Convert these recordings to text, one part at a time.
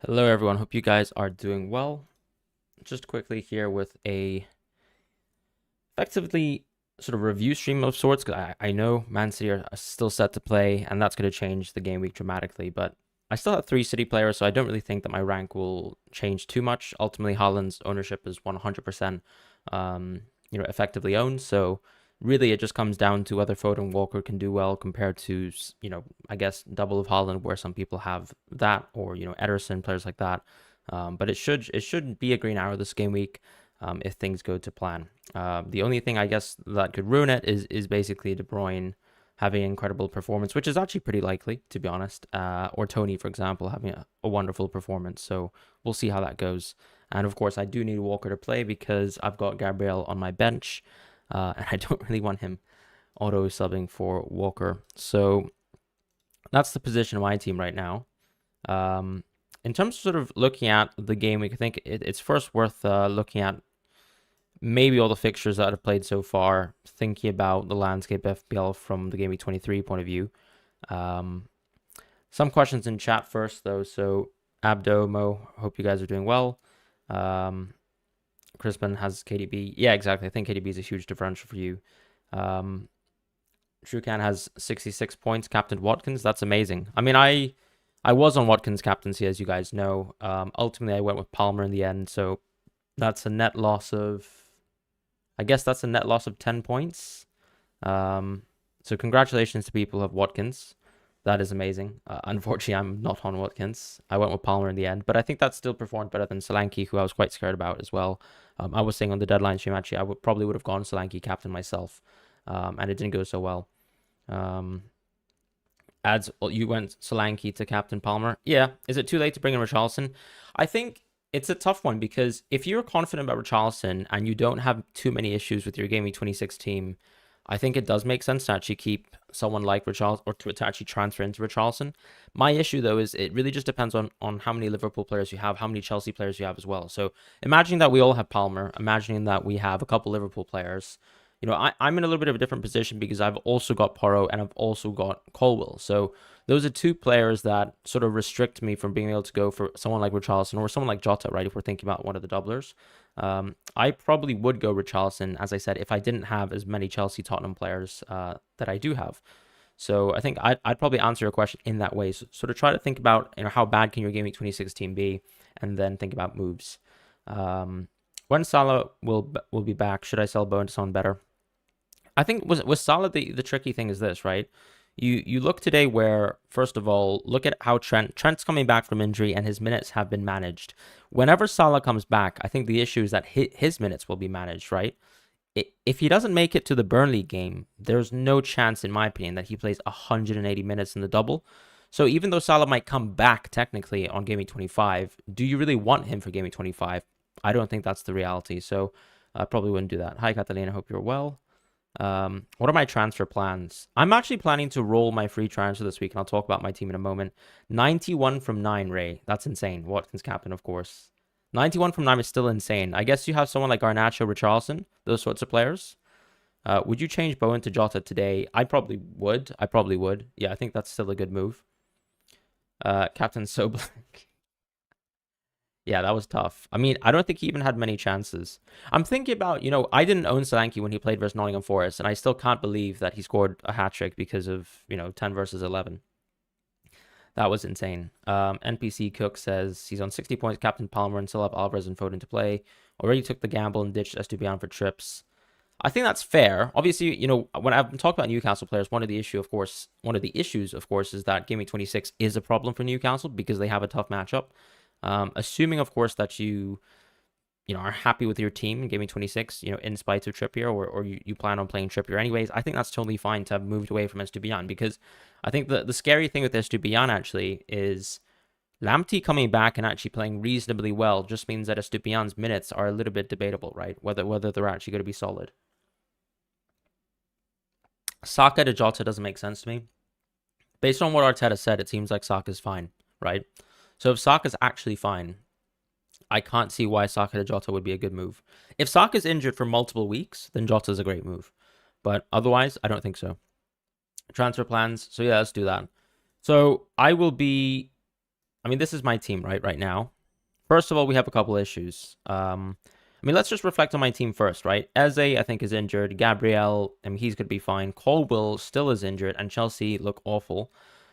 Hello everyone, hope you guys are doing well. Just quickly here with a effectively sort of review stream of sorts, because I know Man City are still set to play, and that's going to change the game week dramatically, but I still have 3 City players, so I don't really think that my rank will change too much. Ultimately, Haaland's ownership is 100% effectively owned, so really it just comes down to whether Foden and Walker can do well compared to, I guess double of Haaland, where some people have that, or Ederson, players like that. But it should be a green arrow this game week, if things go to plan. The only thing I guess that could ruin it is basically De Bruyne having an incredible performance, which is actually pretty likely, to be honest. Or Tony, for example, having a wonderful performance. So we'll see how that goes. And of course, I do need Walker to play because I've got Gabriel on my bench, and I don't really want him auto subbing for Walker. So that's the position of my team right now. In terms of sort of looking at the game week, I think it's first worth looking at maybe all the fixtures that I've played so far, thinking about the landscape FPL from the Gameweek 23 point of view. Some questions in chat first, though. So, Abdo, Mo, hope you guys are doing well. Crispin has KDB. Yeah, exactly. I think KDB is a huge differential for you. Trucan has 66 points. Captain Watkins, that's amazing. I mean, I was on Watkins' captaincy, as you guys know. Ultimately, I went with Palmer in the end, so that's a net loss of, I guess that's a net loss of 10 points. So congratulations to people who have Watkins. That is amazing. Unfortunately, I'm not on Watkins. I went with Palmer in the end, but I think that still performed better than Solanke, who I was quite scared about as well. I was saying on the deadline stream, actually, probably would have gone Solanke captain myself, and it didn't go so well. Adds, you went Solanke to captain Palmer. Yeah, is it too late to bring in Richarlison? I think it's a tough one because if you're confident about Richarlison and you don't have too many issues with your Gameweek 26 team, I think it does make sense to actually keep someone like Richarlison, or to actually transfer into Richarlison. My issue, though, is it really just depends on how many Liverpool players you have, how many Chelsea players you have as well. So imagining that we all have Palmer, imagining that we have a couple Liverpool players, I'm in a little bit of a different position because I've also got Porro and I've also got Colwill. So those are two players that sort of restrict me from being able to go for someone like Richarlison or someone like Jota, right? If we're thinking about one of the doublers. I probably would go Richarlison, as I said, if I didn't have as many Chelsea Tottenham players that I do have. So I think I'd probably answer your question in that way. So sort of try to think about how bad can your Game Week 26 team be, and then think about moves. When Salah will be back, should I sell Bowen to someone better? I think with Salah, the tricky thing is this, right? You look today where, first of all, look at how Trent's coming back from injury and his minutes have been managed. Whenever Salah comes back, I think the issue is that his minutes will be managed, right? If he doesn't make it to the Burnley game, there's no chance, in my opinion, that he plays 180 minutes in the double. So even though Salah might come back technically on Game Week 25, do you really want him for Game Week 25? I don't think that's the reality. So I probably wouldn't do that. Hi, Catalina. Hope you're well. What are my transfer plans? I'm actually planning to roll my free transfer this week, and I'll talk about my team in a moment. 91 from 9, Ray. That's insane. Watkins captain, of course. 91 from 9 is still insane. I guess you have someone like Garnacho, Richarlison, those sorts of players. Would you change Bowen to Jota today? I probably would. Yeah, I think that's still a good move. Captain Soblank. Yeah, that was tough. I mean, I don't think he even had many chances. I'm thinking about, I didn't own Solanke when he played versus Nottingham Forest, and I still can't believe that he scored a hat-trick because of, 10 versus 11. That was insane. NPC Cook says he's on 60 points, Captain Palmer, and still have Alvarez and Foden to play. Already took the gamble and ditched Estupiñán for trips. I think that's fair. Obviously, when I've been talking about Newcastle players, one of the issues, of course, is that Game Week 26 is a problem for Newcastle because they have a tough matchup. Assuming, of course, that you are happy with your team in Game Week 26, in spite of Trippier, or you plan on playing Trippier anyways, I think that's totally fine to have moved away from Estupiñán, because I think the scary thing with Estupiñán actually is Lamptey coming back and actually playing reasonably well just means that Estupiñán's minutes are a little bit debatable, right? Whether they're actually going to be solid. Saka to Jota doesn't make sense to me. Based on what Arteta said, it seems like Saka's fine, right? So if Saka's actually fine, I can't see why Saka to Jota would be a good move. If Saka's injured for multiple weeks, then Jota's a great move. But otherwise, I don't think so. Transfer plans. So yeah, let's do that. So I I mean, this is my team, right now. First of all, we have a couple issues. I mean, let's just reflect on my team first, right? Eze, I think, is injured. Gabriel, I mean, he's going to be fine. Colwill still is injured, and Chelsea look awful.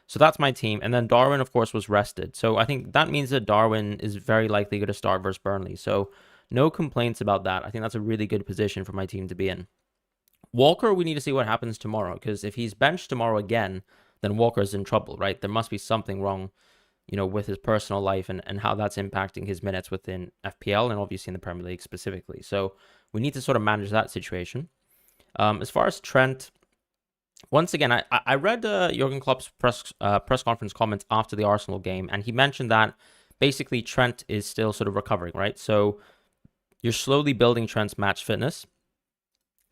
So that's my team. And then Darwin, of course, was rested. So I think that means that Darwin is very likely going to start versus Burnley. So no complaints about that. I think that's a really good position for my team to be in. Walker, we need to see what happens tomorrow, because if he's benched tomorrow again, then Walker's in trouble, right? There must be something wrong, with his personal life and how that's impacting his minutes within FPL and obviously in the Premier League specifically. So we need to sort of manage that situation. As far as Trent, once again, I read Jurgen Klopp's press conference comments after the Arsenal game, and he mentioned that basically Trent is still sort of recovering, right? So you're slowly building Trent's match fitness.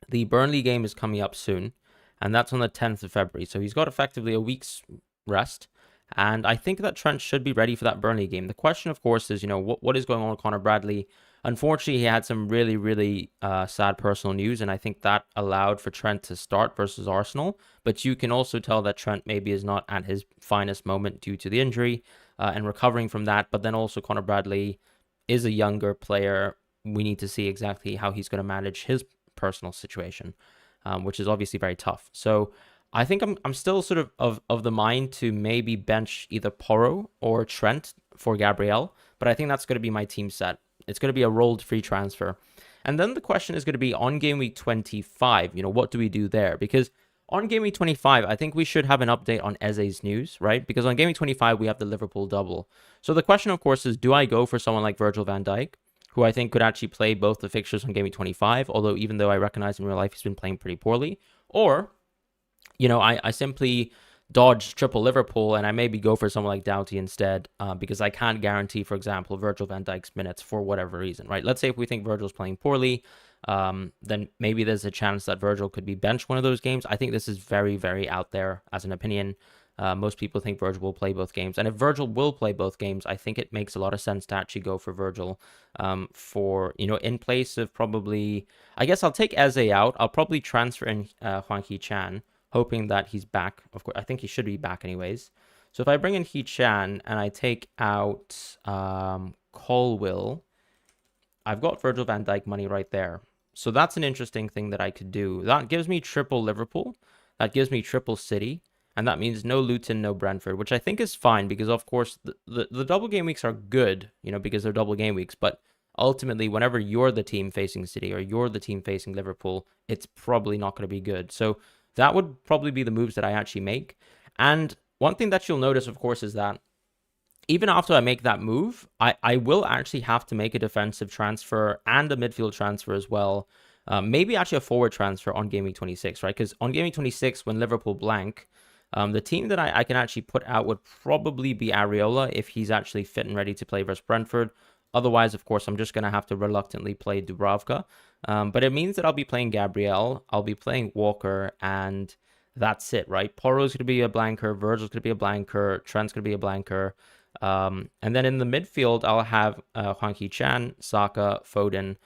The Burnley game is coming up soon, and that's on the 10th of February. So he's got effectively a week's rest. And I think that Trent should be ready for that Burnley game. The question, of course, is, what is going on with Connor Bradley? Unfortunately, he had some really, really sad personal news, and I think that allowed for Trent to start versus Arsenal. But you can also tell that Trent maybe is not at his finest moment due to the injury and recovering from that. But then also Connor Bradley is a younger player. We need to see exactly how he's going to manage his personal situation, which is obviously very tough. So I think I'm still sort of the mind to maybe bench either Porro or Trent for Gabriel, but I think that's going to be my team set. It's going to be a rolled free transfer. And then the question is going to be on game week 25, what do we do there? Because on game week 25, I think we should have an update on Eze's news, right? Because on game week 25, we have the Liverpool double. So the question, of course, is do I go for someone like Virgil van Dijk, who I think could actually play both the fixtures on game week 25, although even though I recognize in real life he's been playing pretty poorly, or I simply dodge triple Liverpool and I maybe go for someone like Doughty instead because I can't guarantee, for example, Virgil van Dijk's minutes for whatever reason, right? Let's say if we think Virgil's playing poorly, then maybe there's a chance that Virgil could be benched one of those games. I think this is very, very out there as an opinion. Most people think Virgil will play both games. And if Virgil will play both games, I think it makes a lot of sense to actually go for Virgil in place of probably, I guess I'll take Eze out. I'll probably transfer in Hwang Hee-chan, hoping that he's back. Of course, I think he should be back anyways. So if I bring in Hee-chan and I take out Colwill, I've got Virgil van Dijk money right there. So that's an interesting thing that I could do. That gives me triple Liverpool. That gives me triple City. And that means no Luton, no Brentford, which I think is fine because, of course, the double game weeks are good, because they're double game weeks. But ultimately, whenever you're the team facing City or you're the team facing Liverpool, it's probably not going to be good. So that would probably be the moves that I actually make. And one thing that you'll notice, of course, is that even after I make that move, I will actually have to make a defensive transfer and a midfield transfer as well. Maybe actually a forward transfer on game week 26, right? Because on game week 26, when Liverpool blank, the team that I can actually put out would probably be Areola if he's actually fit and ready to play versus Brentford. Otherwise, of course, I'm just going to have to reluctantly play Dubravka. But it means that I'll be playing Gabriel, I'll be playing Walker, and that's it, right? Porro's going to be a blanker, Virgil's going to be a blanker, Trent's going to be a blanker. And then in the midfield, I'll have Hwang Hee-chan, Saka, Foden.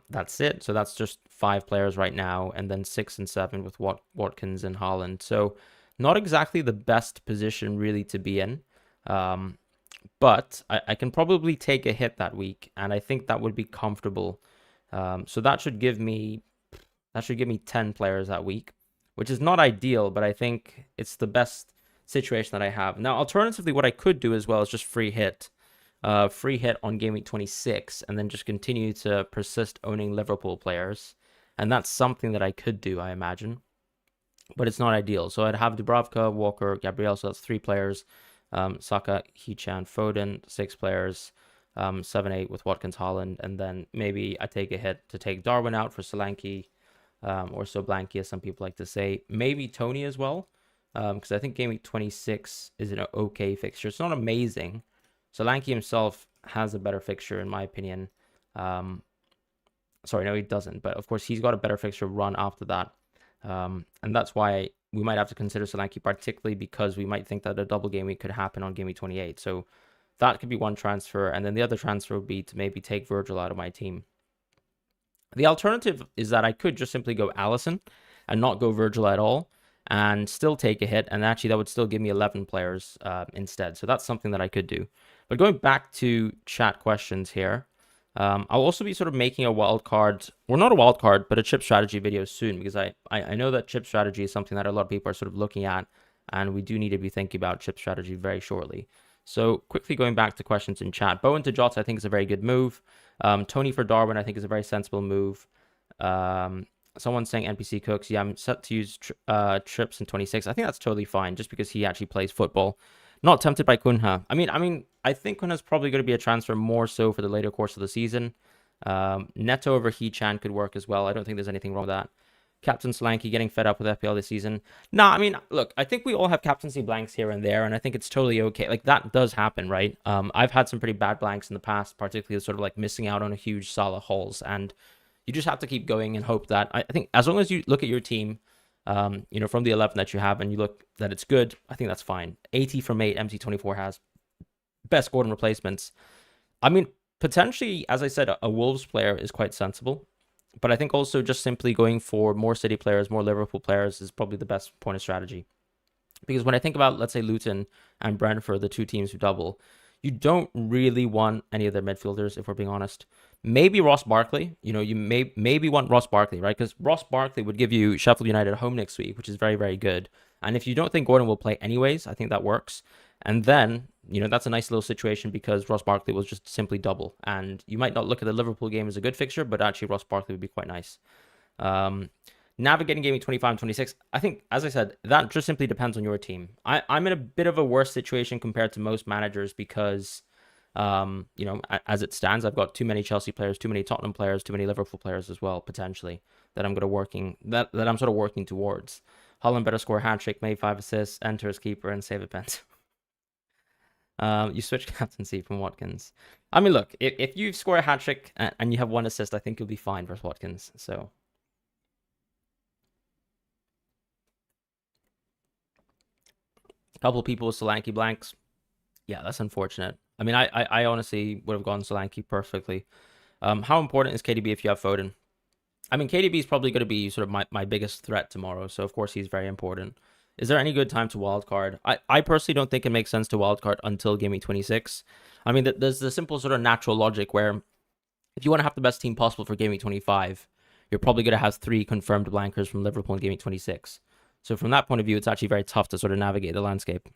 That's it. So that's just 5 players right now, and then 6 and 7 with Watkins and Haaland. So not exactly the best position really to be in. But I can probably take a hit that week, and I think that would be comfortable. So that should give me 10 players that week, which is not ideal, but I think it's the best situation that I have. Now, alternatively, what I could do as well is just free hit on game week 26, and then just continue to persist owning Liverpool players. And that's something that I could do, I imagine. But it's not ideal. So I'd have Dubravka, Walker, Gabriel, so that's 3 players. Saka, Hee-chan, Foden, 6 players, 7-8 with Watkins, Haaland, and then maybe I take a hit to take Darwin out for Solanke, or Soblanke, as some people like to say. Maybe Tony as well, because I think game week 26 is an okay fixture. It's not amazing. Solanke himself has a better fixture, in my opinion. Sorry, no, he doesn't. But of course, he's got a better fixture run after that. And that's why we might have to consider Solanke, particularly because we might think that a double game week could happen on game week 28. So that could be one transfer. And then the other transfer would be to maybe take Virgil out of my team. The alternative is that I could just simply go Allison and not go Virgil at all. and still take a hit, and actually that would still give me 11 players instead. So that's something that I could do. But going back to chat questions here, I'll also be sort of making a wild card, well, not a wild card, but a chip strategy video soon, because I know that chip strategy is something that a lot of people are sort of looking at, and we do need to be thinking about chip strategy very shortly. So quickly going back to questions in chat, Bowen to Jota I think is a very good move. Tony for Darwin I think is a very sensible move. Someone's saying NPC Cooks. Yeah, I'm set to use trips in 26. I think that's totally fine, just because he actually plays football. Not tempted by Cunha. I think Cunha's probably going to be a transfer more so for the later course of the season. Neto over He-Chan could work as well. I don't think there's anything wrong with that. Captain Solanke getting fed up with FPL this season. Nah, look, I think we all have captaincy blanks here and there, and I think it's totally okay. Like, that does happen, right? I've had some pretty bad blanks in the past, particularly sort of like missing out on a huge Salah hauls, and you just have to keep going and hope that, I think as long as you look at your team, from the 11 that you have and you look that it's good, I think that's fine. 80 from 8, MC24 has best Gordon replacements. Potentially, as I said, a Wolves player is quite sensible, but I think also just simply going for more City players, more Liverpool players is probably the best point of strategy. Because when I think about, let's say, Luton and Brentford, the two teams who double, you don't really want any of their midfielders, if we're being honest. Maybe Ross Barkley. You maybe want Ross Barkley, right? Because Ross Barkley would give you Sheffield United at home next week, which is very, very good. And if you don't think Gordon will play anyways, I think that works. And then, that's a nice little situation because Ross Barkley will just simply double. And you might not look at the Liverpool game as a good fixture, but actually Ross Barkley would be quite nice. Navigating Gameweek 25 and 26, I think, as I said, that just simply depends on your team. I'm in a bit of a worse situation compared to most managers because, as it stands, I've got too many Chelsea players, too many Tottenham players, too many Liverpool players as well, potentially, that I'm sort of working towards. Holland better score a hat-trick, made 5 assists, enter as keeper, and save a pent. You switch captaincy from Watkins. Look, if you score a hat-trick and you have 1 assist, I think you'll be fine versus Watkins, so... Couple people with Solanke blanks. Yeah, that's unfortunate. I honestly would have gone Solanke perfectly. How important is KDB if you have Foden? KDB is probably going to be sort of my biggest threat tomorrow, so of course he's very important. Is there any good time to wildcard? I personally don't think it makes sense to wildcard until Game Week 26. There's the simple sort of natural logic where if you want to have the best team possible for Game Week 25, you're probably going to have 3 confirmed blankers from Liverpool in Game Week 26. So from that point of view, it's actually very tough to sort of navigate the landscape.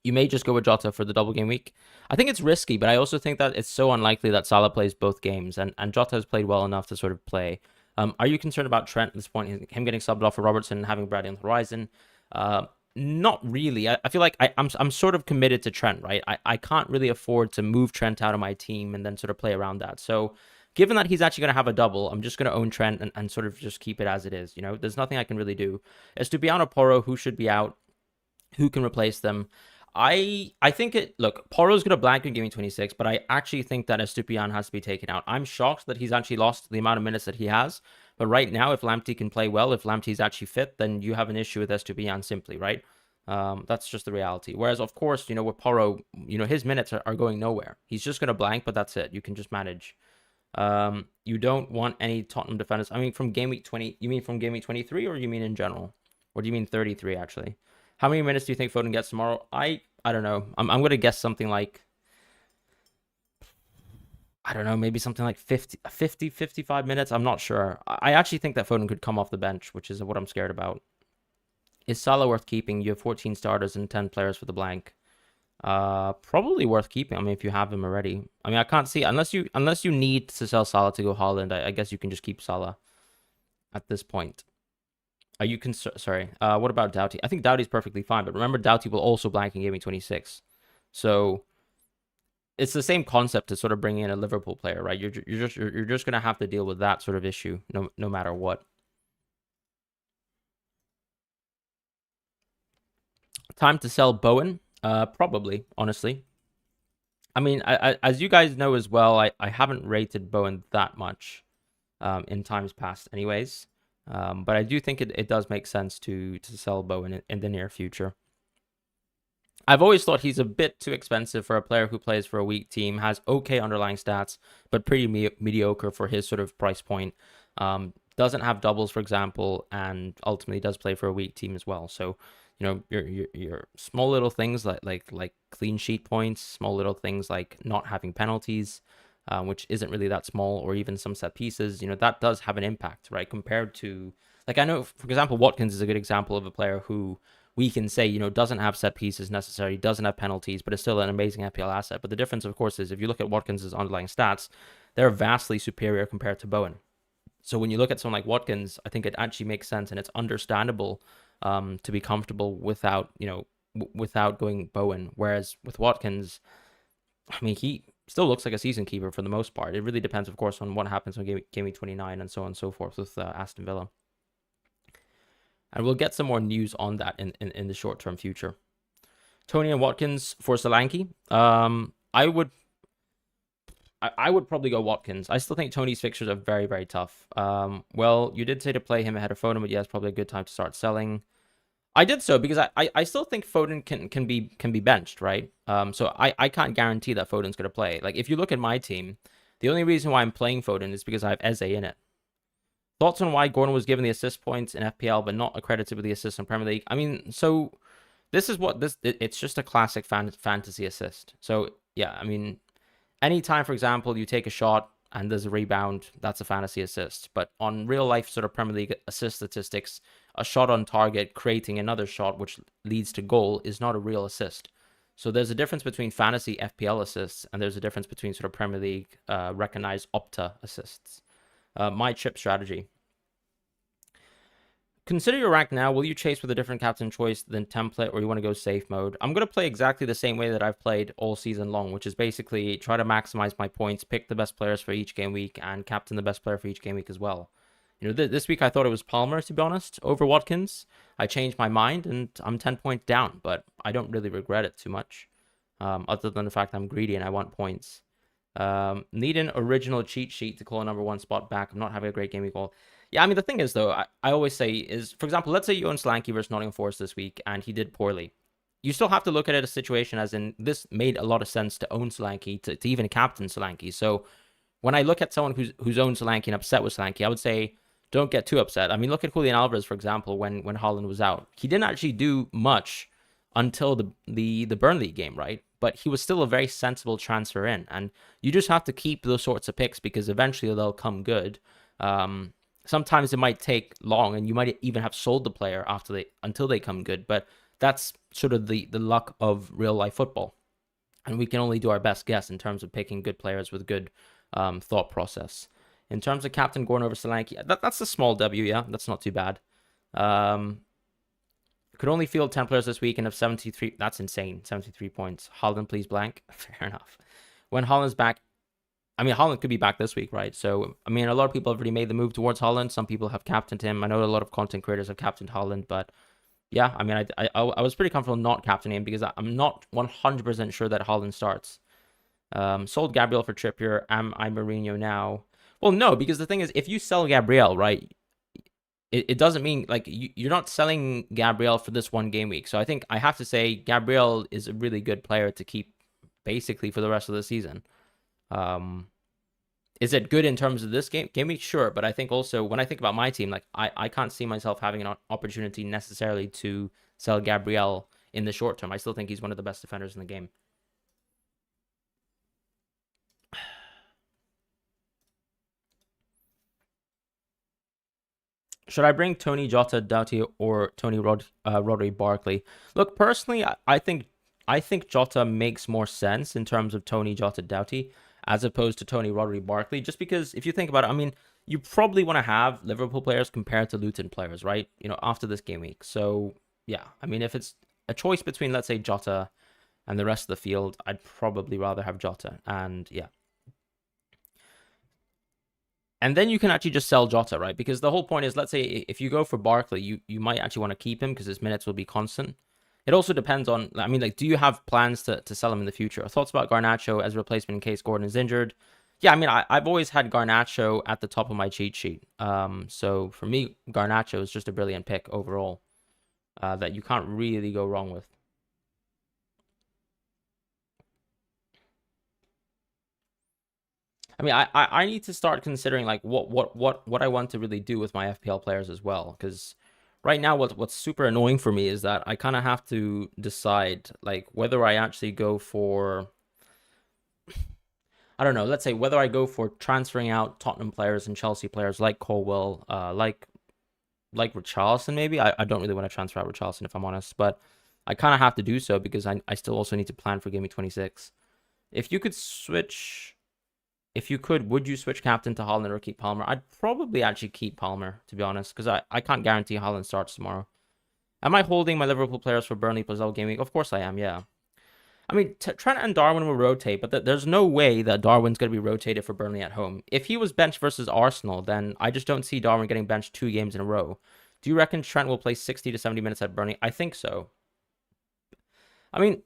You may just go with Jota for the double game week. I think it's risky, but I also think that it's so unlikely that Salah plays both games, and Jota has played well enough to sort of play. Are you concerned about Trent at this point, him getting subbed off for Robertson and having Bradley on the horizon? Not really. I feel like I'm sort of committed to Trent, right? I can't really afford to move Trent out of my team and then sort of play around that. So given that he's actually going to have a double, I'm just going to own Trent and sort of just keep it as it is. There's nothing I can really do. Estupiñán, Porro, who should be out? Who can replace them? I think look, Porro's going to blank in Game 26, but I actually think that Estupiñán has to be taken out. I'm shocked that he's actually lost the amount of minutes that he has. But right now, if Lamptey can play well, if Lamptey's actually fit, then you have an issue with Estupiñán simply, right? That's just the reality. Whereas, of course, with Porro, his minutes are going nowhere. He's just going to blank, but that's it. You can just manage. You don't want any Tottenham defenders. From Game Week 20, you mean from Game Week 23 or you mean in general? Or do you mean 33 actually? How many minutes do you think Foden gets tomorrow? I don't know. I'm going to guess something like, I don't know, maybe something like 50, 55 minutes. I'm not sure. I actually think that Foden could come off the bench, which is what I'm scared about. Is Salah worth keeping? You have 14 starters and 10 players for the blank. Probably worth keeping. If you have him already. I can't see, unless you need to sell Salah to go Haaland, I guess you can just keep Salah at this point. Are you concerned? Sorry. What about Doughty? I think Doughty's perfectly fine, but remember Doughty will also blank in Game Week 26. So it's the same concept to sort of bring in a Liverpool player, right? You're just gonna have to deal with that sort of issue, no matter what. Time to sell Bowen? Probably, honestly. As you guys know as well, I haven't rated Bowen that much in times past anyways. But I do think it does make sense to sell Bowen in the near future. I've always thought he's a bit too expensive for a player who plays for a weak team, has okay underlying stats, but pretty mediocre for his sort of price point. doesn't have doubles, for example, and ultimately does play for a weak team as well. So, your small little things like clean sheet points, small little things like not having penalties, which isn't really that small, or even some set pieces, that does have an impact, right? Compared to, like, I know, for example, Watkins is a good example of a player who we can say, doesn't have set pieces necessarily, doesn't have penalties, but is still an amazing FPL asset. But the difference, of course, is if you look at Watkins' underlying stats, they're vastly superior compared to Bowen. So when you look at someone like Watkins, I think it actually makes sense and it's understandable to be comfortable without, without going Bowen. Whereas with Watkins, I mean, he still looks like a season keeper for the most part. It really depends, of course, on what happens on Gameweek 29 and so on and so forth with Aston Villa. And we'll get some more news on that in the short-term future. Tony and Watkins for Solanke. I would probably go Watkins. I still think Tony's fixtures are very, very tough. Well, you did say to play him ahead of Foden, but yeah, it's probably a good time to start selling. I did so because I still think Foden can be benched, right? So I can't guarantee that Foden's gonna play. Like, if you look at my team, the only reason why I'm playing Foden is because I have Eze in it. Thoughts on why Gordon was given the assist points in FPL but not accredited with the assist in Premier League? I mean, so this is what it's just a classic fantasy assist. So yeah, I mean, anytime, for example, you take a shot and there's a rebound, that's a fantasy assist. But on real life sort of Premier League assist statistics, a shot on target creating another shot which leads to goal is not a real assist. So there's a difference between fantasy FPL assists and there's a difference between sort of Premier League recognized Opta assists. My chip strategy. Consider your rank now. Will you chase with a different captain choice than template, or you want to go safe mode? I'm going to play exactly the same way that I've played all season long, which is basically try to maximize my points, pick the best players for each game week, and captain the best player for each game week as well. This week I thought it was Palmer, to be honest, over Watkins. I changed my mind, and I'm 10 points down, but I don't really regret it too much, other than the fact I'm greedy and I want points. Need an original cheat sheet to call a number one spot back. I'm not having a great game week. Yeah, I mean, the thing is, though, I always say is, for example, let's say you own Solanke versus Nottingham Forest this week, and he did poorly. You still have to look at it as a situation as in, this made a lot of sense to own Solanke, to even captain Solanke. So when I look at someone who's owned Solanke and upset with Solanke, I would say, don't get too upset. I mean, look at Julian Alvarez, for example, when Haaland was out. He didn't actually do much until the Burnley game, right? But he was still a very sensible transfer in. And you just have to keep those sorts of picks because eventually they'll come good. Sometimes it might take long, and you might even have sold the player until they come good. But that's sort of the luck of real life football, and we can only do our best guess in terms of picking good players with good thought process. In terms of Captain Gordon over Solanke, that's a small W. Yeah, that's not too bad. Could only field 10 players this week and have 73. That's insane. 73 points. Haaland, please blank. Fair enough. When Haaland's back, I mean, Haaland could be back this week, right? So, I mean, a lot of people have already made the move towards Haaland. Some people have captained him. I know a lot of content creators have captained Haaland, but yeah, I mean, I was pretty comfortable not captaining him because I'm not 100% sure that Haaland starts. Sold Gabriel for Trippier. Am I Mourinho now? Well, no, because the thing is, if you sell Gabriel, right, it doesn't mean, like, you're not selling Gabriel for this one game week. So I think I have to say Gabriel is a really good player to keep basically for the rest of the season. Is it good in terms of this game week? Sure, but I think also when I think about my team, like, I can't see myself having an opportunity necessarily to sell Gabriel in the short term. I still think he's one of the best defenders in the game. Should I bring Tony Jota Doughty or Tony Rodri Barkley? Look, personally, I think Jota makes more sense in terms of Tony Jota Doughty as opposed to Tony Rodri Barkley, just because if you think about it, I mean, you probably want to have Liverpool players compared to Luton players, right? After this game week. So yeah, I mean, if it's a choice between, let's say, Jota and the rest of the field, I'd probably rather have Jota. And yeah. And then you can actually just sell Jota, right? Because the whole point is, let's say if you go for Barkley, you might actually want to keep him because his minutes will be constant. It also depends on, I mean, like, do you have plans to sell him in the future? Thoughts about Garnacho as a replacement in case Gordon is injured? Yeah, I mean, I've always had Garnacho at the top of my cheat sheet. So for me, Garnacho is just a brilliant pick overall that you can't really go wrong with. I mean, I need to start considering like what I want to really do with my FPL players as well. Because right now, what's super annoying for me is that I kind of have to decide like whether I actually go for, I don't know, let's say whether I go for transferring out Tottenham players and Chelsea players like Colwell, like Richarlison maybe. I don't really want to transfer out Richarlison if I'm honest, but I kind of have to do so because I still also need to plan for Game 26. If you could switch, if you could, would you switch captain to Haaland or keep Palmer? I'd probably actually keep Palmer, to be honest, because I can't guarantee Haaland starts tomorrow. Am I holding my Liverpool players for Burnley plus double game week? Of course I am, yeah. I mean, Trent and Darwin will rotate, but there's no way that Darwin's going to be rotated for Burnley at home. If he was benched versus Arsenal, then I just don't see Darwin getting benched 2 games in a row. Do you reckon Trent will play 60 to 70 minutes at Burnley? I think so. I mean,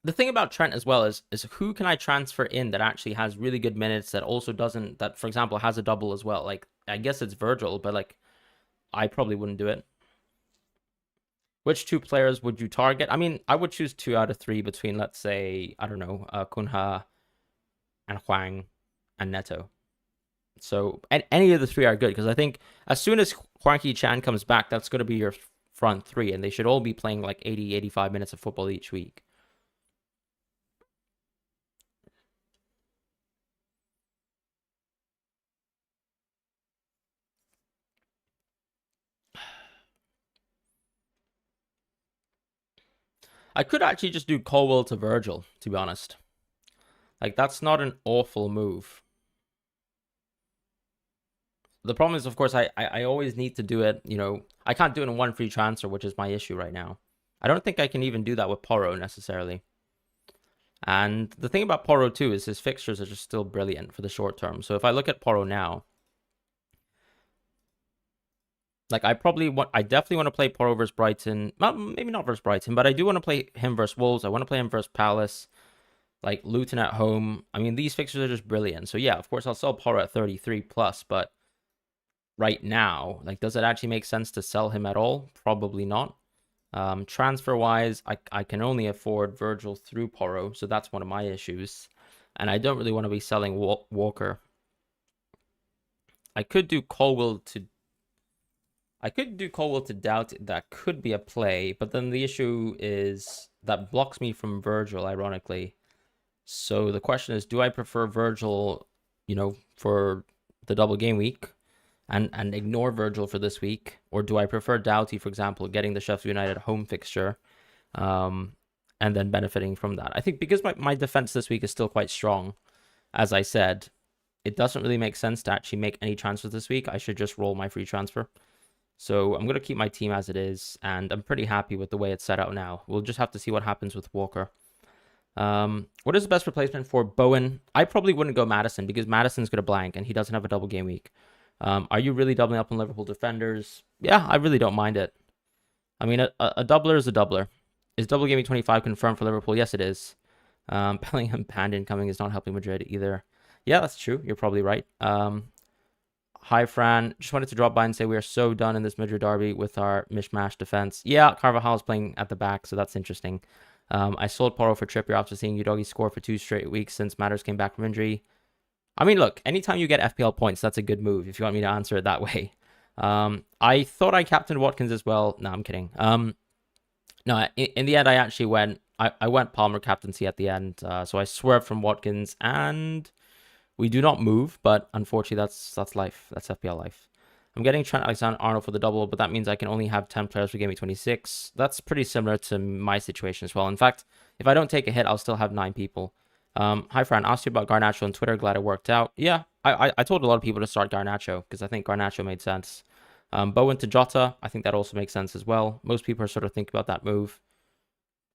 the thing about Trent as well is who can I transfer in that actually has really good minutes that also doesn't, that for example has a double as well. Like I guess it's Virgil, but like I probably wouldn't do it. Which 2 players would you target? I mean, I would choose 2 out of 3 between, let's say, I don't know, Kunha and Huang and Neto. So any of the 3 are good because I think as soon as Huang Chan comes back, that's going to be your front 3, and they should all be playing like 80, 85 minutes of football each week. I could actually just do Colwell to Virgil, to be honest. Like, that's not an awful move. The problem is, of course, I always need to do it, you know, I can't do it in one free transfer, which is my issue right now. I don't think I can even do that with Porro necessarily. And the thing about Porro too is his fixtures are just still brilliant for the short term. So if I look at Porro now, like I definitely want to play Porro versus Brighton. Well, maybe not versus Brighton, but I do want to play him versus Wolves. I want to play him versus Palace, like Luton at home. I mean, these fixtures are just brilliant. So yeah, of course I'll sell Porro at 33 plus, but right now, like, does it actually make sense to sell him at all? Probably not. Transfer wise, I can only afford Virgil through Porro, so that's one of my issues. And I don't really want to be selling Walker. I could do Colwell to Doubt. That could be a play, but then the issue is that blocks me from Virgil, ironically. So the question is, do I prefer Virgil, you know, for the double game week and ignore Virgil for this week? Or do I prefer Doughty, for example, getting the Sheffield United home fixture and then benefiting from that? I think because my defense this week is still quite strong, as I said, it doesn't really make sense to actually make any transfers this week. I should just roll my free transfer. So I'm going to keep my team as it is, and I'm pretty happy with the way it's set out now. We'll just have to see what happens with Walker. What is the best replacement for Bowen? I probably wouldn't go Madison because Madison's going to blank, and he doesn't have a double game week. Are you really doubling up on Liverpool defenders? Yeah, I really don't mind it. I mean, a doubler is a doubler. Is double game week 25 confirmed for Liverpool? Yes, it is. Bellingham banned incoming is not helping Madrid either. Yeah, that's true. You're probably right. Hi, Fran. Just wanted to drop by and say we are so done in this Madrid derby with our mishmash defense. Yeah, Carvajal's playing at the back, so that's interesting. I sold Porro for Trippier after seeing Udogi score for 2 straight weeks since Matters came back from injury. I mean, look, anytime you get FPL points, that's a good move if you want me to answer it that way. I thought I captained Watkins as well. No, I'm kidding. No, in the end, I actually went. I went Palmer captaincy at the end, so I swerved from Watkins and we do not move, but unfortunately, that's life. That's FPL life. I'm getting Trent Alexander-Arnold for the double, but that means I can only have 10 players for Game Week 26. That's pretty similar to my situation as well. In fact, if I don't take a hit, I'll still have 9 people. Hi, Fran. Asked you about Garnacho on Twitter. Glad it worked out. Yeah, I told a lot of people to start Garnacho because I think Garnacho made sense. Bowen to Jota. I think that also makes sense as well. Most people are sort of thinking about that move.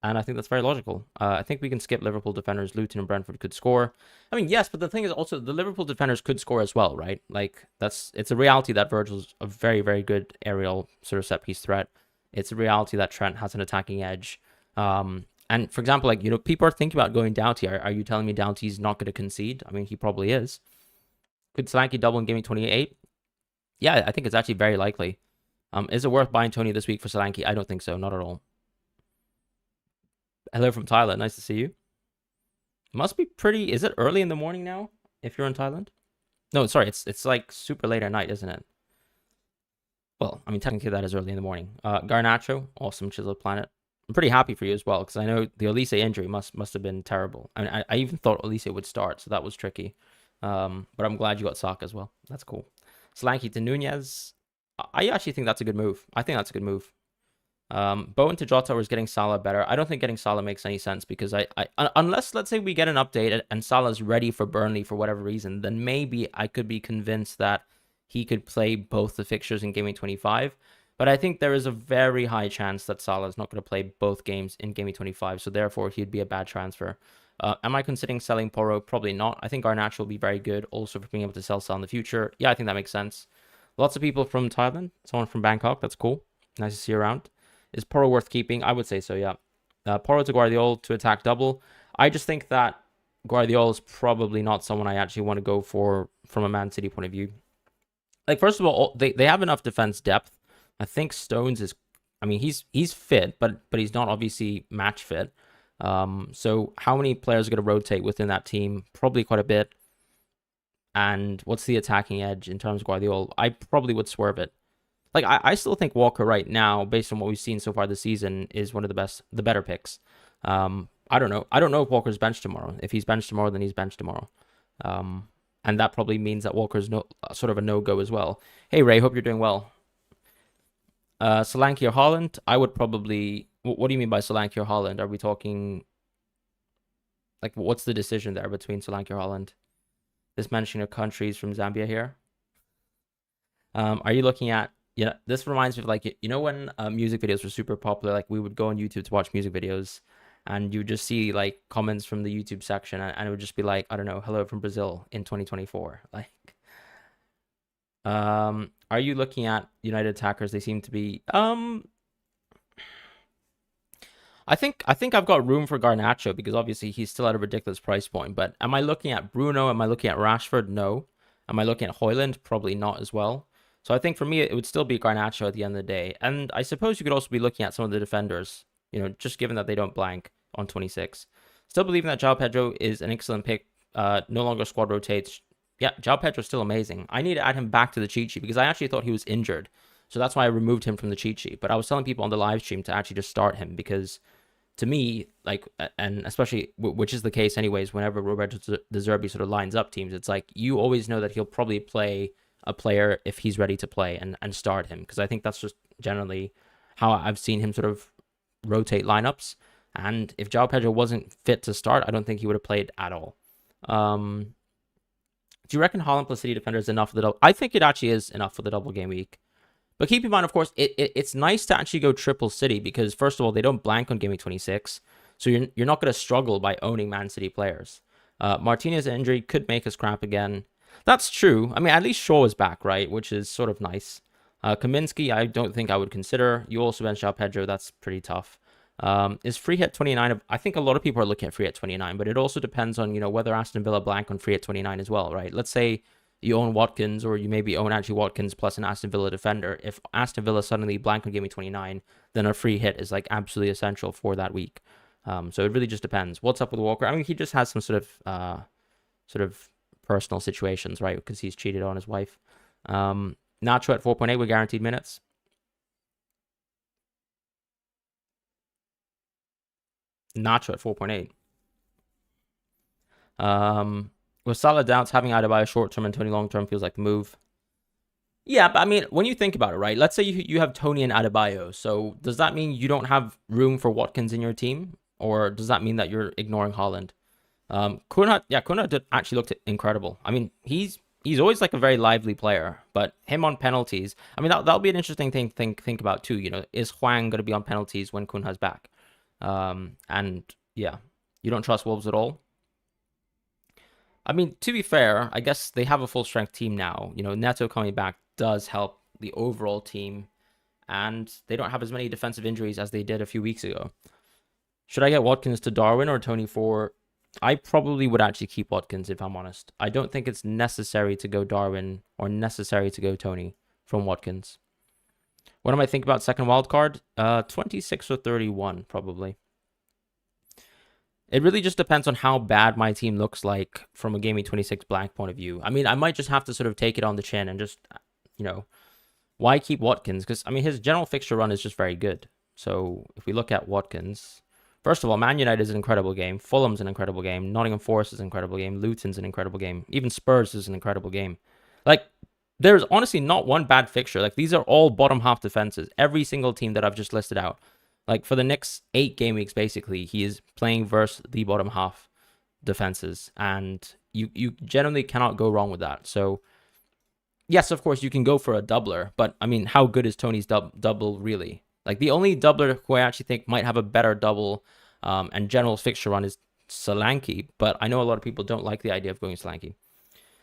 And I think that's very logical. I think we can skip Liverpool defenders. Luton and Brentford could score. I mean, yes, but the thing is also the Liverpool defenders could score as well, right? Like it's a reality that Virgil's a very, very good aerial sort of set piece threat. It's a reality that Trent has an attacking edge. And for example, like, you know, people are thinking about going Doughty. Are you telling me Doughty's not going to concede? I mean, he probably is. Could Solanke double in Game Week 28? Yeah, I think it's actually very likely. Is it worth buying Tony this week for Solanke? I don't think so. Not at all. Hello from Tyler. Nice to see you. Must be pretty. Is it early in the morning now if you're in Thailand? No, sorry, it's like super late at night, isn't it? Well, I mean, technically that is early in the morning. Garnacho, awesome chiseled planet. I'm pretty happy for you as well because I know the Elise injury must have been terrible. I mean, I even thought Elise would start, so that was tricky. But I'm glad you got Saka as well. That's cool. Solanke to Nunez. I actually think that's a good move. I think that's a good move. Bowen to Jota was getting Salah better. I don't think getting Salah makes any sense because unless let's say we get an update and Salah's ready for Burnley for whatever reason, then maybe I could be convinced that he could play both the fixtures in Gaming 25. But I think there is a very high chance that Salah is not going to play both games in Gaming 25, so therefore he'd be a bad transfer. Am I considering selling Porro? Probably not. I think Garnacho will be very good also for being able to sell in the future. Yeah, I think that makes sense. Lots of people from Thailand, someone from Bangkok. That's cool. Nice to see you around. Is Porro worth keeping? I would say so, yeah. Porro to Guardiola to attack double. I just think that Guardiola is probably not someone I actually want to go for from a Man City point of view. Like, first of all, they have enough defense depth. I think Stones is, I mean, he's fit, but he's not obviously match fit. So how many players are going to rotate within that team? Probably quite a bit. And what's the attacking edge in terms of Guardiola? I probably would swerve it. Like, I still think Walker right now, based on what we've seen so far this season, is one of the better picks. I don't know. I don't know if Walker's benched tomorrow. If he's benched tomorrow, then he's benched tomorrow. And that probably means that Walker's sort of a no-go as well. Hey, Ray, hope you're doing well. Solanke or Holland? I would probably... What do you mean by Solanke or Holland? Are we talking... Like, what's the decision there between Solanke or Holland? This mention of countries from Zambia here. Are you looking at... Yeah, this reminds me of like, you know, when music videos were super popular, like we would go on YouTube to watch music videos and you would just see like comments from the YouTube section and it would just be like, I don't know, hello from Brazil in 2024. Like, are you looking at United attackers? They seem to be, I think I've got room for Garnacho because obviously he's still at a ridiculous price point, but am I looking at Bruno? Am I looking at Rashford? No. Am I looking at Højlund? Probably not as well. So I think for me, it would still be Garnacho at the end of the day. And I suppose you could also be looking at some of the defenders, you know, just given that they don't blank on 26. Still believing that João Pedro is an excellent pick. No longer squad rotates. Yeah, João Pedro's still amazing. I need to add him back to the cheat sheet because I actually thought he was injured. So that's why I removed him from the cheat sheet. But I was telling people on the live stream to actually just start him because to me, like, and especially, which is the case anyways, whenever Roberto De Zerbi sort of lines up teams, it's like you always know that he'll probably play a player if he's ready to play and start him because I think that's just generally how I've seen him sort of rotate lineups. And if João Pedro wasn't fit to start, I don't think he would have played at all. Do you reckon Holland plus City defender is enough for the double? I think it actually is enough for the double game week. But keep in mind, of course, it's nice to actually go triple City because first of all, they don't blank on Gameweek 26, so you're not going to struggle by owning Man City players. Martinez's injury could make us crap again. That's true. I mean, at least Shaw is back, right? Which is sort of nice. Kaminsky, I don't think I would consider. You also bench out Pedro. That's pretty tough. Is free hit 29? I think a lot of people are looking at free hit 29, but it also depends on, you know, whether Aston Villa blank on free hit 29 as well, right? Let's say you own Watkins or you maybe own actually Watkins plus an Aston Villa defender. If Aston Villa suddenly blank on Gaming 29, then a free hit is like absolutely essential for that week. So it really just depends. What's up with Walker? I mean, he just has some sort of personal situations, right? Because he's cheated on his wife. Nacho at 4.8 with guaranteed minutes. Nacho at 4.8. With Salah doubts, having Adebayo short-term and Tony long-term feels like the move. Yeah, but I mean, when you think about it, right? Let's say you have Tony and Adebayo. So does that mean you don't have room for Watkins in your team? Or does that mean that you're ignoring Haaland? Kunha did actually looked incredible. I mean, he's always like a very lively player, but him on penalties, I mean, that'll be an interesting thing to think about too. You know, is Hwang going to be on penalties when Kunha's back? And yeah, you don't trust Wolves at all. I mean, to be fair, I guess they have a full strength team now. You know, Neto coming back does help the overall team, and they don't have as many defensive injuries as they did a few weeks ago. Should I get Watkins to Darwin or Tony for... I probably would actually keep Watkins if I'm honest. I don't think it's necessary to go Darwin or necessary to go Tony from Watkins. What am I thinking about second wild card? 26 or 31 probably. It really just depends on how bad my team looks like from a Gaming 26 Black point of view. I mean, I might just have to sort of take it on the chin and just, you know, why keep Watkins? Because, I mean, his general fixture run is just very good. So if we look at Watkins, first of all, Man United is an incredible game. Fulham's an incredible game. Nottingham Forest is an incredible game. Luton's an incredible game. Even Spurs is an incredible game. Like, there's honestly not one bad fixture. Like, these are all bottom half defenses. Every single team that I've just listed out. Like, for the next 8 game weeks, basically, he is playing versus the bottom half defenses. And you generally cannot go wrong with that. So, yes, of course, you can go for a doubler. But, I mean, how good is Tony's double really? Like, the only doubler who I actually think might have a better double and general fixture run is Solanke. But I know a lot of people don't like the idea of going Solanke.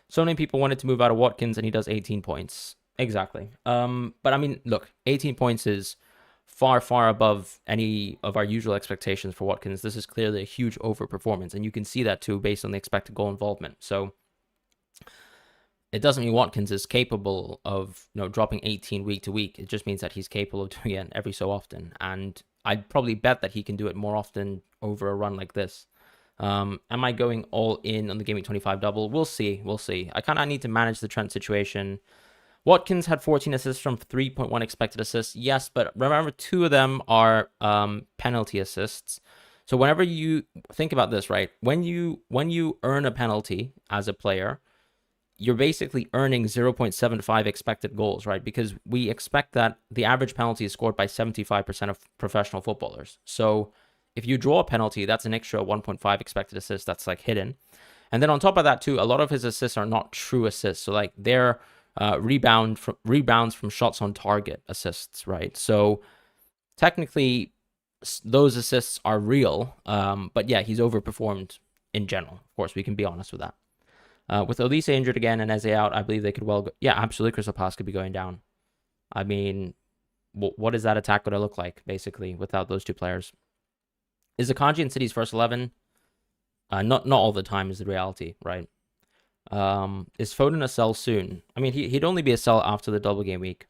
So many people wanted to move out of Watkins, and he does 18 points. Exactly. But, I mean, look, 18 points is far, far above any of our usual expectations for Watkins. This is clearly a huge overperformance, and you can see that too based on the expected goal involvement. So it doesn't mean Watkins is capable of, dropping 18 week to week. It just means that he's capable of doing it every so often, and I'd probably bet that he can do it more often over a run like this. Am I going all in on the Gameweek 25 double? We'll see. I kind of need to manage the Trent situation. Watkins had 14 assists from 3.1 expected assists. Yes, but remember, 2 of them are penalty assists. So whenever you think about this, right, when you earn a penalty as a player, you're basically earning 0.75 expected goals, right? Because we expect that the average penalty is scored by 75% of professional footballers. So if you draw a penalty, that's an extra 1.5 expected assists that's like hidden. And then on top of that too, a lot of his assists are not true assists. So like they're rebounds from shots on target assists, right? So technically those assists are real, but yeah, he's overperformed in general. Of course, we can be honest with that. With Olise injured again and Eze out, I believe they could well go. Yeah, absolutely, Crystal Palace could be going down. I mean, what is that attack going to look like, basically, without those 2 players? Is Akanji in City's first 11? Not all the time is the reality, right? Is Foden a sell soon? I mean, he'd only be a sell after the double game week.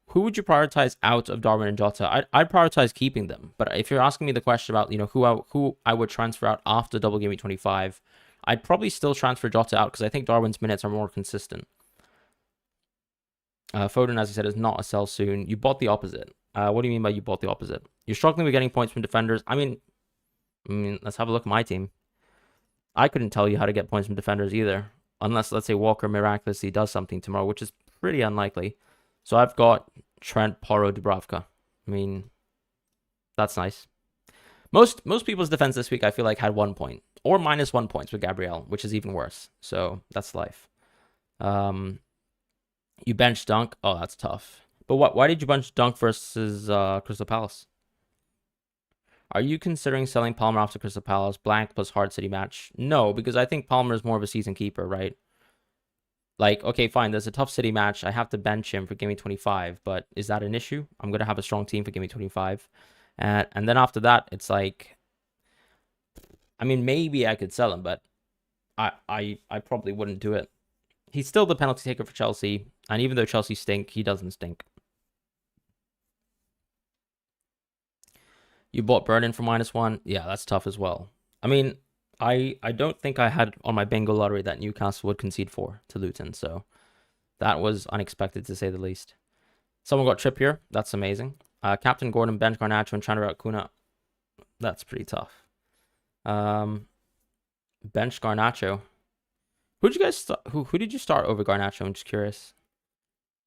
Who would you prioritize out of Darwin and Jota? I'd prioritize keeping them. But if you're asking me the question about, who I would transfer out after double game week 25, I'd probably still transfer Jota out because I think Darwin's minutes are more consistent. Foden, as I said, is not a sell soon. You bought the opposite. What do you mean by you bought the opposite? You're struggling with getting points from defenders. I mean, let's have a look at my team. I couldn't tell you how to get points from defenders either. Unless, let's say, Walker miraculously does something tomorrow, which is pretty unlikely. So I've got Trent, Porro, Dubravka. I mean, that's nice. Most people's defense this week, I feel like, had 1 point. Or -1 points with Gabriel, which is even worse. So that's life. You bench Dunk. Oh, that's tough. But why did you bench Dunk versus Crystal Palace? Are you considering selling Palmer after Crystal Palace? Blank plus hard City match? No, because I think Palmer is more of a season keeper, right? Like, okay, fine, there's a tough City match. I have to bench him for Game Week 25, but is that an issue? I'm going to have a strong team for Game Week 25. And then after that, it's like, I mean, maybe I could sell him, but I probably wouldn't do it. He's still the penalty taker for Chelsea, and even though Chelsea stink, he doesn't stink. You bought Burden for -1. Yeah, that's tough as well. I mean, I don't think I had on my bingo lottery that Newcastle would concede 4 to Luton, so that was unexpected to say the least. Someone got Trippier. That's amazing. Captain Gordon, bench Garnacho, and Chandra Acuna. That's pretty tough. Bench Garnacho. Who did you start over Garnacho? I'm just curious.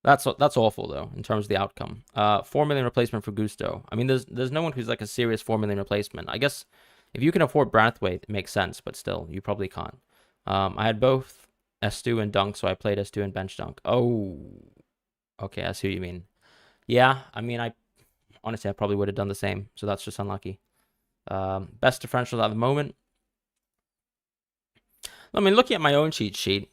That's awful though in terms of the outcome. 4 million replacement for Gusto. I mean, there's no one who's like a serious 4 million replacement. I guess if you can afford Brathwaite, it makes sense, but still, you probably can't. I had both Estu and Dunk, so I played Estu and bench Dunk. Oh, okay, I see what you mean. Yeah, I mean, I probably would have done the same, so that's just unlucky. Best differential at the moment. I mean, looking at my own cheat sheet.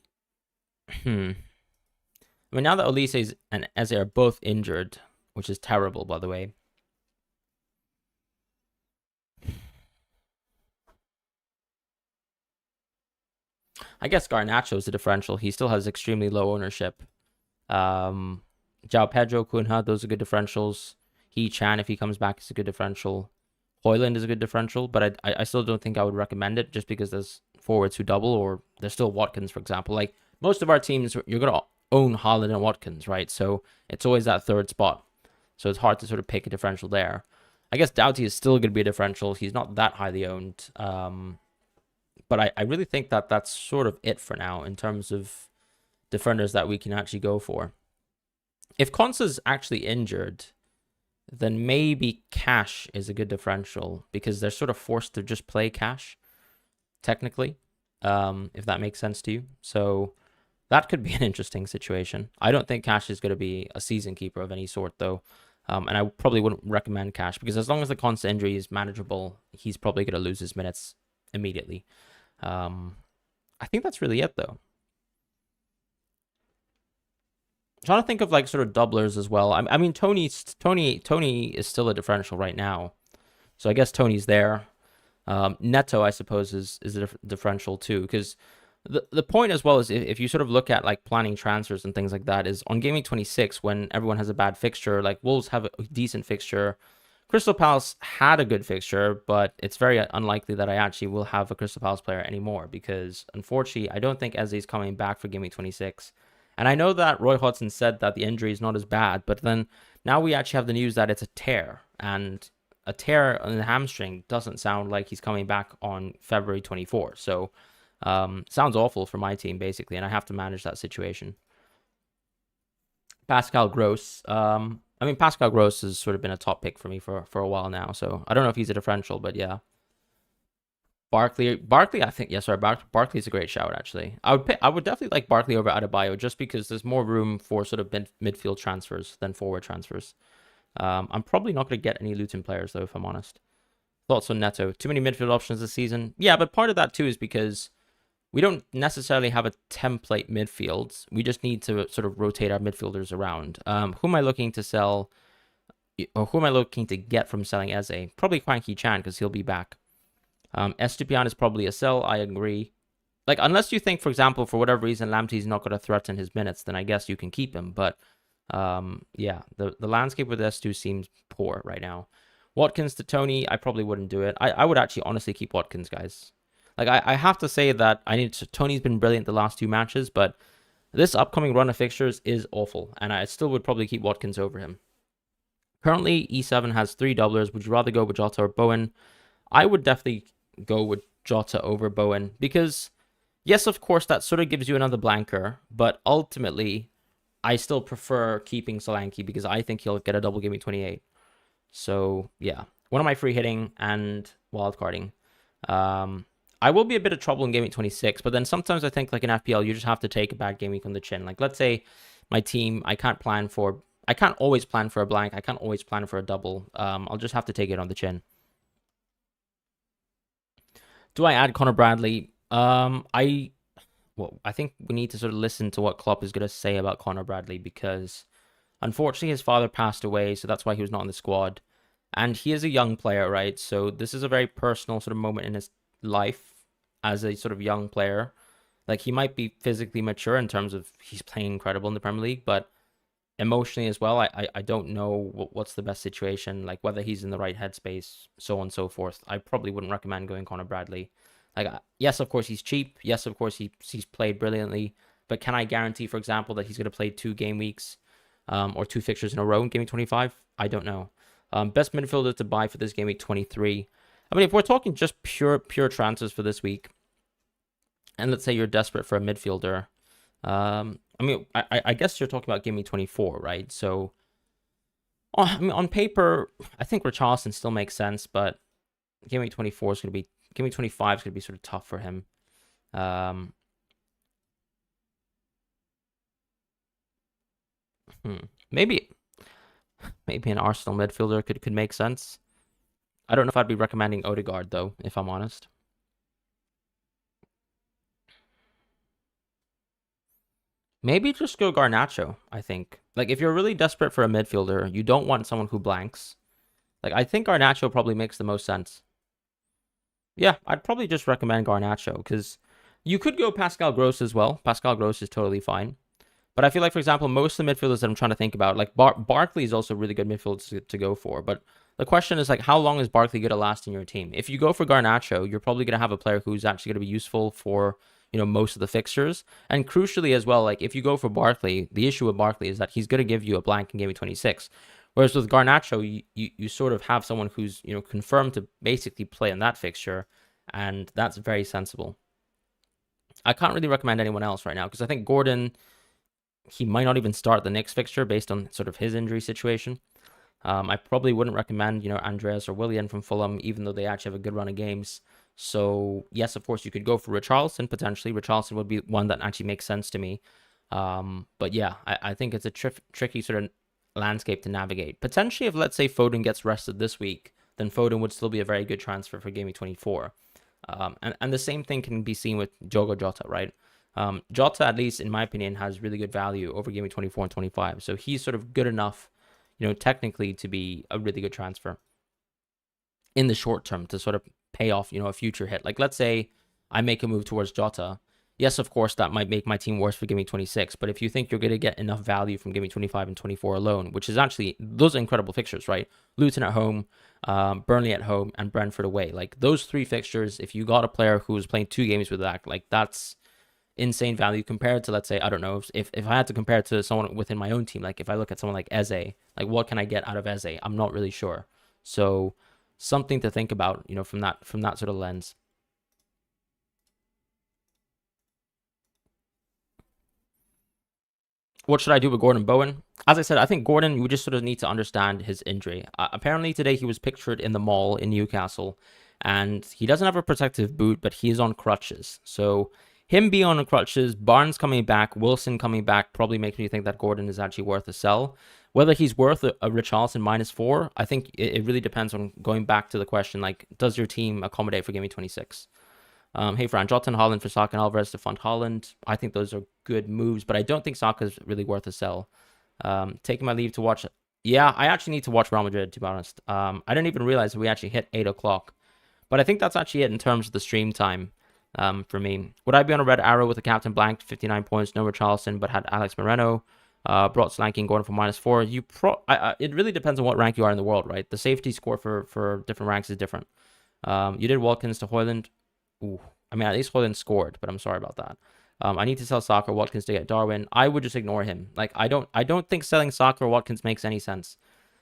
I mean, now that Olise and Eze are both injured, which is terrible, by the way. I guess Garnacho is the differential. He still has extremely low ownership. João Pedro, Cunha, those are good differentials. Chan, if he comes back, is a good differential. Hoyland is a good differential, but I still don't think I would recommend it just because there's forwards who double, or there's still Watkins, for example. Like most of our teams, you're going to own Haaland and Watkins, right? So it's always that third spot. So it's hard to sort of pick a differential there. I guess Doughty is still going to be a differential. He's not that highly owned. But I really think that that's sort of it for now in terms of defenders that we can actually go for. If Konsa's actually injured, then maybe Cash is a good differential because they're sort of forced to just play Cash, technically, if that makes sense to you. So that could be an interesting situation. I don't think Cash is going to be a season keeper of any sort, though. And I probably wouldn't recommend Cash because as long as the Konsa injury is manageable, he's probably going to lose his minutes immediately. I think that's really it, though. I'm trying to think of like sort of doublers as well. I mean, Tony is still a differential right now, so I guess Tony's there. Neto, I suppose, is a differential too, because the point as well is if you sort of look at like planning transfers and things like that, is on Gameweek 26 when everyone has a bad fixture, like Wolves have a decent fixture. Crystal Palace had a good fixture, but it's very unlikely that I actually will have a Crystal Palace player anymore because, unfortunately, I don't think Eze is coming back for Gameweek 26. And I know that Roy Hodgson said that the injury is not as bad, but then now we actually have the news that it's a tear. And a tear on the hamstring doesn't sound like he's coming back on February 24. So, sounds awful for my team, basically, and I have to manage that situation. Pascal Gross. I mean, Pascal Gross has sort of been a top pick for me for a while now, so I don't know if he's a differential, but yeah. Barkley, I think, yes, sorry, Barkley's a great shout, actually. I would definitely like Barkley over Adebayo just because there's more room for sort of midfield transfers than forward transfers. I'm probably not going to get any Luton players, though, if I'm honest. Thoughts on Neto? Too many midfield options this season? Yeah, but part of that, too, is because we don't necessarily have a template midfield. We just need to sort of rotate our midfielders around. Who am I looking to sell, or who am I looking to get from selling Eze? Probably Hwang Hee-chan because he'll be back. Estupiñán is probably a sell. I agree. Like, unless you think, for example, for whatever reason, Lamptey's not going to threaten his minutes, then I guess you can keep him. But yeah, the landscape with S2 seems poor right now. Watkins to Tony, I probably wouldn't do it. I would actually honestly keep Watkins, guys. Like, I have to say that Tony's been brilliant the last 2 matches, but this upcoming run of fixtures is awful, and I still would probably keep Watkins over him. Currently, E7 has 3 doublers. Would you rather go with Jota or Bowen? I would definitely go with Jota over Bowen because, yes, of course, that sort of gives you another blanker, but ultimately, I still prefer keeping Solanke because I think he'll get a double Gameweek 28. So, yeah. One of my free hitting and wildcarding. I will be a bit of trouble in Gameweek 26, but then sometimes I think, like in FPL, you just have to take a bad game week on the chin. Like, let's say my team, I can't always plan for a blank. I can't always plan for a double. I'll just have to take it on the chin. Do I add Connor Bradley? I think we need to sort of listen to what Klopp is going to say about Connor Bradley because, unfortunately, his father passed away, so that's why he was not in the squad. And he is a young player, right? So this is a very personal sort of moment in his life as a sort of young player. Like, he might be physically mature in terms of he's playing incredible in the Premier League, but emotionally as well, I don't know what's the best situation, like whether he's in the right headspace, so on and so forth. I probably wouldn't recommend going Connor Bradley. Like, yes, of course, he's cheap. Yes, of course, he's played brilliantly. But can I guarantee, for example, that he's going to play 2 game weeks or 2 fixtures in a row in Game Week 25? I don't know. Best midfielder to buy for this Game Week 23. I mean, if we're talking just pure transfers for this week, and let's say you're desperate for a midfielder, I mean, I guess you're talking about Game Week 24, right? So, I mean, on paper, I think Richarlison still makes sense, but Game Week 24 is going to be, Game Week 25 is going to be sort of tough for him. Maybe an Arsenal midfielder could make sense. I don't know if I'd be recommending Odegaard, though, if I'm honest. Maybe just go Garnacho, I think. Like, if you're really desperate for a midfielder, you don't want someone who blanks. Like, I think Garnacho probably makes the most sense. Yeah, I'd probably just recommend Garnacho, because you could go Pascal Gross as well. Pascal Gross is totally fine. But I feel like, for example, most of the midfielders that I'm trying to think about, like Barkley is also a really good midfield to go for. But The question is like, how long is Barkley going to last in your team? If you go for Garnacho, you're probably going to have a player who's actually going to be useful for, most of the fixtures. And crucially as well, like if you go for Barkley, the issue with Barkley is that he's going to give you a blank in game 26. Whereas with Garnacho, you sort of have someone who's, confirmed to basically play in that fixture. And that's very sensible. I can't really recommend anyone else right now because I think Gordon, he might not even start the next fixture based on sort of his injury situation. I probably wouldn't recommend, Andreas or Willian from Fulham, even though they actually have a good run of games. So, yes, of course, you could go for Richarlison, potentially. Richarlison would be one that actually makes sense to me. But yeah, I think it's a tricky sort of landscape to navigate. Potentially, if, let's say, Foden gets rested this week, then Foden would still be a very good transfer for Game Week 24. And the same thing can be seen with Diogo Jota, right? Jota, at least in my opinion, has really good value over Game Week 24 and 25. So he's sort of good enough, technically to be a really good transfer in the short term to sort of pay off, a future hit. Like, let's say I make a move towards Jota. Yes, of course, that might make my team worse for Game Week 26. But if you think you're going to get enough value from Game Week 25 and 24 alone, which is actually, those are incredible fixtures, right? Luton at home, Burnley at home, and Brentford away. Like, those three fixtures, if you got a player who was playing 2 games with that, like, that's insane value compared to, let's say, I don't know, if I had to compare it to someone within my own team, like if I look at someone like Eze, like what can I get out of Eze? I'm not really sure. So something to think about, from that sort of lens. What should I do with Gordon Bowen? As I said, I think Gordon, we just sort of need to understand his injury. Apparently today he was pictured in the mall in Newcastle, and he doesn't have a protective boot, but he is on crutches. So him being on crutches, Barnes coming back, Wilson coming back probably makes me think that Gordon is actually worth a sell. Whether he's worth a Richarlison -4, I think it really depends on going back to the question, like, does your team accommodate for Game Week 26? Hey, Fran, Jota and Haaland for Saka and Alvarez to fund Haaland. I think those are good moves, but I don't think Saka is really worth a sell. Taking my leave to watch. Yeah, I actually need to watch Real Madrid, to be honest. I didn't even realize we actually hit 8 o'clock. But I think that's actually it in terms of the stream time for me. Would I be on a red arrow with a captain blank, 59 points, no Richarlison, but had Alex Moreno? Brought Slanking going for -4. It really depends on what rank you are in the world, right? The safety score for different ranks is different. You did Watkins to Højlund. Ooh, I mean, at least Højlund scored, but I'm sorry about that. I need to sell Saka or Watkins to get Darwin. I would just ignore him. Like, I don't think selling Saka or Watkins makes any sense.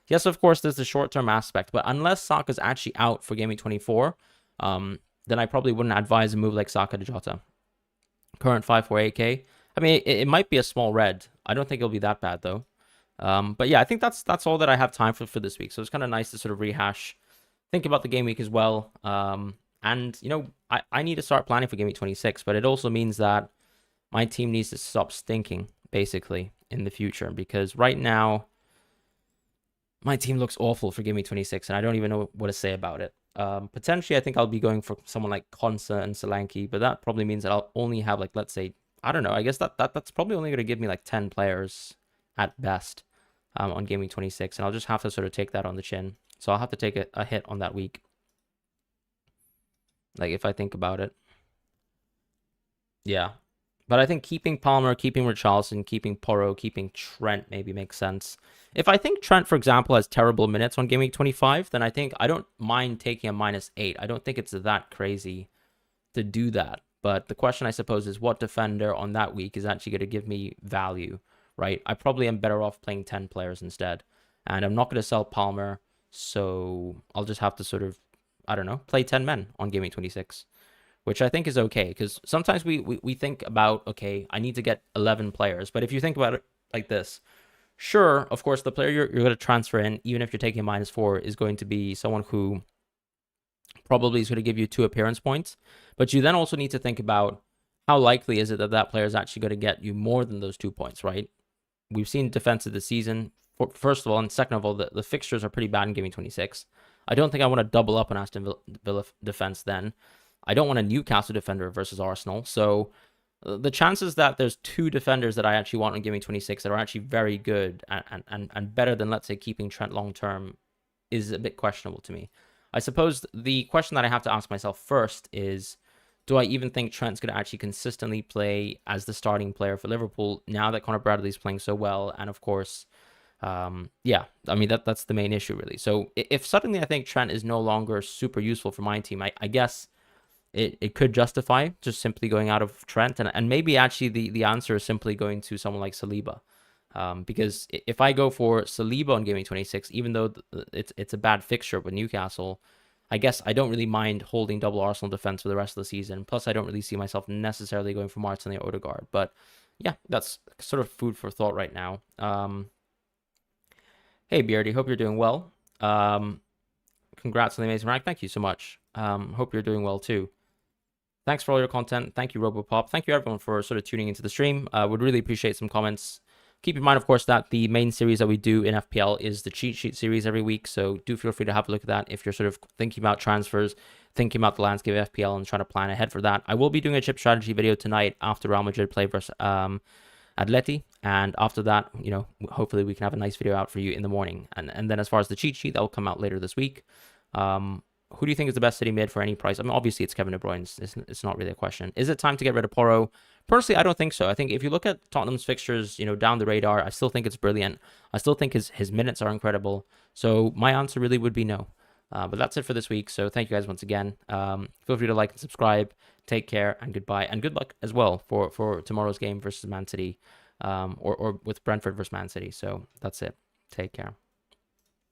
Yes, of course, there's the short-term aspect, but unless Saka's actually out for Game Week 24, then I probably wouldn't advise a move like Saka to Jota. Current 548k. I mean, it might be a small red. I don't think it'll be that bad, though. But yeah, I think that's all that I have time for this week. So it's kind of nice to sort of rehash, think about the game week as well. And, I need to start planning for Game Week 26, but it also means that my team needs to stop stinking, basically, in the future. Because right now, my team looks awful for Game Week 26, and I don't even know what to say about it. Potentially, I think I'll be going for someone like Konsa and Solanke, but that probably means that I'll only have, like, let's say, I don't know. I guess that's probably only going to give me, like, 10 players at best on Game Week 26, and I'll just have to sort of take that on the chin. So I'll have to take a hit on that week. Like, if I think about it. Yeah. But I think keeping Palmer, keeping Richarlison, keeping Porro, keeping Trent maybe makes sense. If I think Trent, for example, has terrible minutes on Game Week 25, then I think I don't mind taking a -8. I don't think it's that crazy to do that. But the question, I suppose, is what defender on that week is actually going to give me value, right? I probably am better off playing 10 players instead. And I'm not going to sell Palmer, so I'll just have to sort of, I don't know, play 10 men on Game Week 26. Which I think is okay, because sometimes we think about, okay, I need to get 11 players. But if you think about it like this, sure, of course, the player you're going to transfer in, even if you're taking -4, is going to be someone who probably is going to give you 2 appearance points. But you then also need to think about how likely is it that that player is actually going to get you more than those 2 points, right? We've seen defense of the season, first of all, and second of all, the fixtures are pretty bad in Game Week 26. I don't think I want to double up on Aston Villa defense then. I don't want a Newcastle defender versus Arsenal. So the chances that there's 2 defenders that I actually want on Game Week 26 that are actually very good and better than, let's say, keeping Trent long-term is a bit questionable to me. I suppose the question that I have to ask myself first is, do I even think Trent's going to actually consistently play as the starting player for Liverpool now that Conor Bradley's playing so well? And of course, Yeah, I mean that's the main issue really. So if suddenly I think Trent is no longer super useful for my team, I guess it could justify just simply going out of Trent, and maybe actually the answer is simply going to someone like Saliba. Because if I go for Saliba on Gaming 26, even though it's a bad fixture with Newcastle, I guess I don't really mind holding double Arsenal defense for the rest of the season. Plus, I don't really see myself necessarily going for Martinelli or Odegaard. But yeah, that's sort of food for thought right now. Hey, Beardy, hope you're doing well. Congrats on the amazing rank. Thank you so much. Hope you're doing well too. Thanks for all your content. Thank you, Robopop. Thank you, everyone, for sort of tuning into the stream. Would really appreciate some comments. Keep in mind, of course, that the main series that we do in FPL is the cheat sheet series every week. So do feel free to have a look at that if you're sort of thinking about transfers, thinking about the landscape of FPL and trying to plan ahead for that. I will be doing a chip strategy video tonight after Real Madrid play versus Atleti. And after that, hopefully we can have a nice video out for you in the morning. And then as far as the cheat sheet, that will come out later this week. Who do you think is the best City mid for any price? I mean, obviously it's Kevin De Bruyne. It's not really a question. Is it time to get rid of Porro? Personally, I don't think so. I think if you look at Tottenham's fixtures, down the radar, I still think it's brilliant. I still think his minutes are incredible. So my answer really would be no. But that's it for this week. So thank you guys once again. Feel free to like and subscribe. Take care and goodbye. And good luck as well for tomorrow's game versus Man City, or with Brentford versus Man City. So that's it. Take care.